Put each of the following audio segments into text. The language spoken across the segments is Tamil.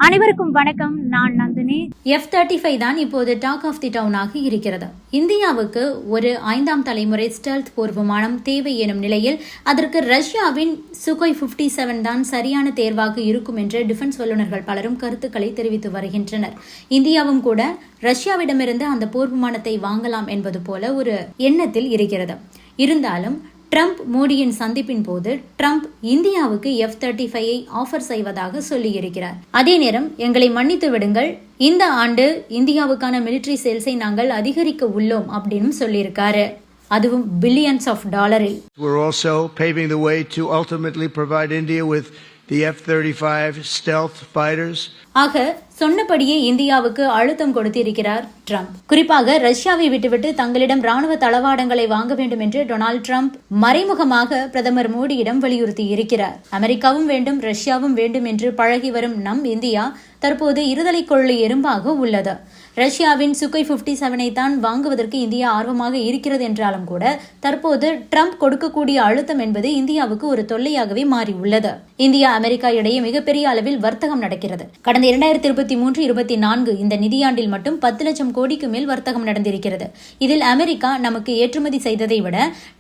அனைவருக்கும் வணக்கம். நான் நந்தினி. F-35 தான் இப்போது டாக் ஆஃப் தி டவுனாக இருக்கிறது. இந்தியாவுக்கு ஒரு 5ஆம் தலைமுறை ஸ்டெல்த் போர் விமானம் தேவை எனும் நிலையில் அதற்கு ரஷ்யாவின் சுகோய் 57 தான் சரியான தேர்வாக இருக்கும் என்று டிஃபென்ஸ் வல்லுநர்கள் பலரும் கருத்துக்களை தெரிவித்து வருகின்றனர். இந்தியாவும் கூட ரஷ்யாவிடமிருந்து அந்த போர் விமானத்தை வாங்கலாம் என்பது போல ஒரு எண்ணத்தில் இருக்கிறது. இருந்தாலும் ட்ரம்ப் மோடியின் சந்திப்பின் போது ட்ரம்ப் இந்தியாவுக்கு F-35 ஆஃபர் செய்வதாக சொல்லியிருக்கிறார். அதே நேரம் எங்களை மன்னித்து விடுங்கள், இந்த ஆண்டு இந்தியாவுக்கான மிலிட்டரி சேல்ஸை நாங்கள் அதிகரிக்க உள்ளோம் அப்படின்னு சொல்லியிருக்காரு. அதுவும் பில்லியன்ஸ் ஆஃப் டாலரில். We're also paving the way to ultimately provide India with the F-35 stealth fighters. ஆக சொன்னபடியே இந்தியாவுக்கு அழுத்தம் கொடுத்திருக்கிறார் ட்ரம்ப். குறிப்பாக ரஷ்யாவை விட்டுவிட்டு தங்களிடம் ராணுவ தளவாடங்களை வாங்க வேண்டும் என்று டொனால்ட் ட்ரம்ப் மறைமுகமாக பிரதமர் மோடியிடம் வலியுறுத்தி இருக்கிறார். அமெரிக்காவும் வேண்டும், ரஷ்யாவும் வேண்டும் என்று பழகி வரும் நம் இந்தியா தற்போது இருதலை கொள்ளை எறும்பாக உள்ளது. ரஷ்யாவின் சுகோய் 57 தான் வாங்குவதற்கு இந்தியா ஆர்வமாக இருக்கிறது என்றாலும் கூட தற்போது ட்ரம்ப் கொடுக்கக்கூடிய அழுத்தம் என்பது இந்தியாவுக்கு ஒரு தொல்லையாகவே மாறி உள்ளது. இந்தியா அமெரிக்கா இடையே மிகப்பெரிய அளவில் வர்த்தகம் நடக்கிறது. கடந்த 2023-24 இந்த நிதியாண்டில் மட்டும் 10 லட்சம் கோடிக்கு மேல் வர்த்தகம் நடந்திருக்கிறது. இதில் அமெரிக்கா நமக்கு ஏற்றுமதி செய்ததை விட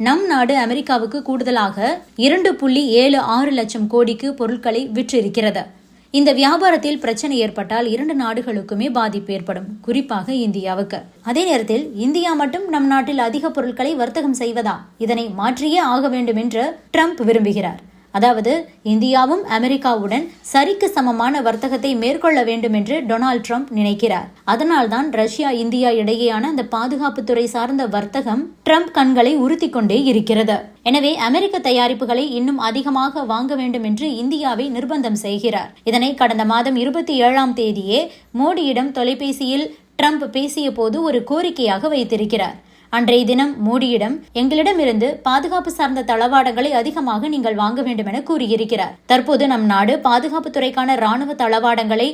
நம் நாடு அமெரிக்காவுக்கு கூடுதலாக 2.76 லட்சம் கோடிக்கு பொருட்களை விற்றிருக்கிறது. இந்த வியாபாரத்தில் பிரச்சனை ஏற்பட்டால் 2 நாடுகளுக்குமே பாதிப்பு ஏற்படும், குறிப்பாக இந்தியாவுக்கு. அதே நேரத்தில் இந்தியா மட்டும் நம் நாட்டில் அதிக பொருட்களை வர்த்தகம் செய்வதா? இதனை மாற்றியே ஆக வேண்டும் என்று ட்ரம்ப் விரும்புகிறார். அதாவது இந்தியாவும் அமெரிக்காவுடன் சரிக்கு சமமான வர்த்தகத்தை மேற்கொள்ள வேண்டும் என்று டொனால்ட் ட்ரம்ப் நினைக்கிறார். அதனால்தான் ரஷ்யா இந்தியா இடையேயான அந்த பாதுகாப்புத்துறை சார்ந்த வர்த்தகம் ட்ரம்ப் கண்களை உறுத்தி கொண்டே இருக்கிறது. எனவே அமெரிக்க தயாரிப்புகளை இன்னும் அதிகமாக வாங்க வேண்டும் என்று இந்தியாவை நிர்பந்தம் செய்கிறார். இதனை கடந்த மாதம் 27ஆம் தேதியே மோடியிடம் தொலைபேசியில் ட்ரம்ப் பேசிய போது ஒரு கோரிக்கையாக வைத்திருக்கிறார். அன்றைய தினம் மோடியிடம் எங்களிடமிருந்து பாதுகாப்பு சார்ந்த தளவாடங்களை அதிகமாக நீங்கள் வாங்க வேண்டும் என கூறியிருக்கிறார். தற்போது நம் நாடு பாதுகாப்பு துறைக்கான ராணுவ தளவாடங்களை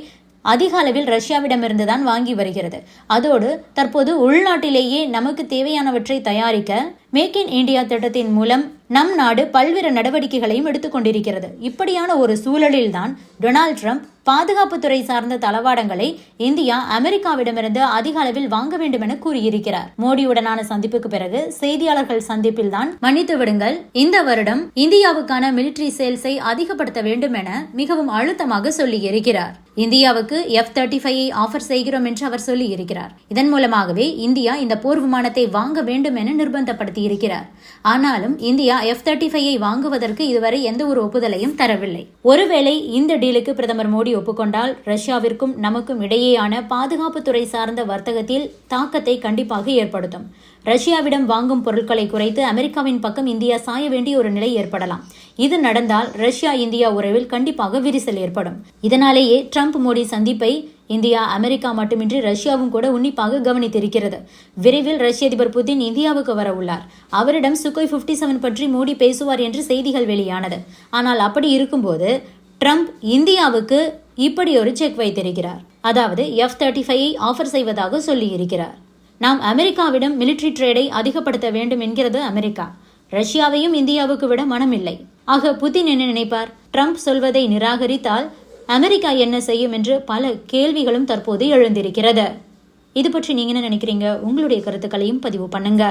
அதிக அளவில் ரஷ்யாவிடமிருந்துதான் வாங்கி வருகிறது. அதோடு தற்போது உள்நாட்டிலேயே நமக்கு தேவையானவற்றை தயாரிக்க மேக் இன் இந்தியா திட்டத்தின் மூலம் நம் நாடு பல்வேறு நடவடிக்கைகளையும் எடுத்துக்கொண்டிருக்கிறது. இப்படியான ஒரு சூழலில்தான் டொனால்ட் ட்ரம்ப் பாதுகாப்புத்துறை சார்ந்த தளவாடங்களை இந்தியா அமெரிக்காவிடமிருந்து அதிக அளவில் வாங்க வேண்டும் என கூறியிருக்கிறார். மோடியுடனான சந்திப்புக்கு பிறகு செய்தியாளர்கள் சந்திப்பில் தான் மன்னித்து விடுங்கள், இந்த வருடம் இந்தியாவுக்கான மிலிட்டரி சேல்ஸை அதிகப்படுத்த வேண்டும் என மிகவும் அழுத்தமாக சொல்லியிருக்கிறார். இந்தியாவுக்கு F-35 ஆஃபர் செய்கிறோம் என்று அவர் சொல்லி இருக்கிறார். இதன் மூலமாகவே இந்தியா இந்த போர் விமானத்தை வாங்க வேண்டும் என நிர்பந்தப்படுத்தி இருக்கிறார். ஆனாலும் இந்தியா F-35 வாங்குவதற்கு இதுவரை எந்த ஒரு ஒப்புதலையும் தரவில்லை. ஒருவேளை இந்த டீலுக்கு பிரதமர் மோடி ஒப்புக்கொண்டால் ரஷ்யாவிற்கும் நமக்கும் இடையேயான பாதுகாப்புத்துறை சார்ந்த வர்த்தகத்தில் தாக்கத்தை கண்டிப்பாக ஏற்படுத்தும். ரஷ்யாவிடம் வாங்கும் பொருட்களை குறைத்து அமெரிக்காவின் பக்கம் இந்தியா சாய வேண்டிய ஒரு நிலை ஏற்படலாம். இது நடந்தால் ரஷ்யா இந்தியா உறவில் கண்டிப்பாக விரிசல் ஏற்படும். இதனாலேயே ட்ரம்ப் மோடி சந்திப்பை இந்தியா அமெரிக்கா மட்டுமின்றி ரஷ்யாவும் கூட உன்னிப்பாக கவனித்திருக்கிறது. விரைவில் ரஷ்ய அதிபர் புதின் இந்தியாவுக்கு வர உள்ளார். அவரிடம் சுகோய் 57 பற்றி மோடி பேசுவார் என்று செய்திகள் வெளியானது. ஆனால் அப்படி இருக்கும்போது ட்ரம்ப் இந்தியாவுக்கு இப்படி ஒரு செக் வைத்திருக்கிறார். அதாவது F-35 ஆஃபர் செய்வதாக சொல்லியிருக்கிறார். நாம் அமெரிக்காவிடம் மிலிட்டரி ட்ரேடை அதிகப்படுத்த வேண்டும் என்கிறது அமெரிக்கா. ரஷ்யாவையும் இந்தியாவுக்கு விட மனமில்லை. ஆக புதின் என்ன நினைப்பார்? ட்ரம்ப் சொல்வதை நிராகரித்தால் அமெரிக்கா என்ன செய்யும் என்று பல கேள்விகளும் தற்போது எழுந்திருக்கிறது. இது பற்றி நீங்க என்ன நினைக்கிறீங்க? உங்களுடைய கருத்துக்களையும் பதிவு பண்ணுங்க.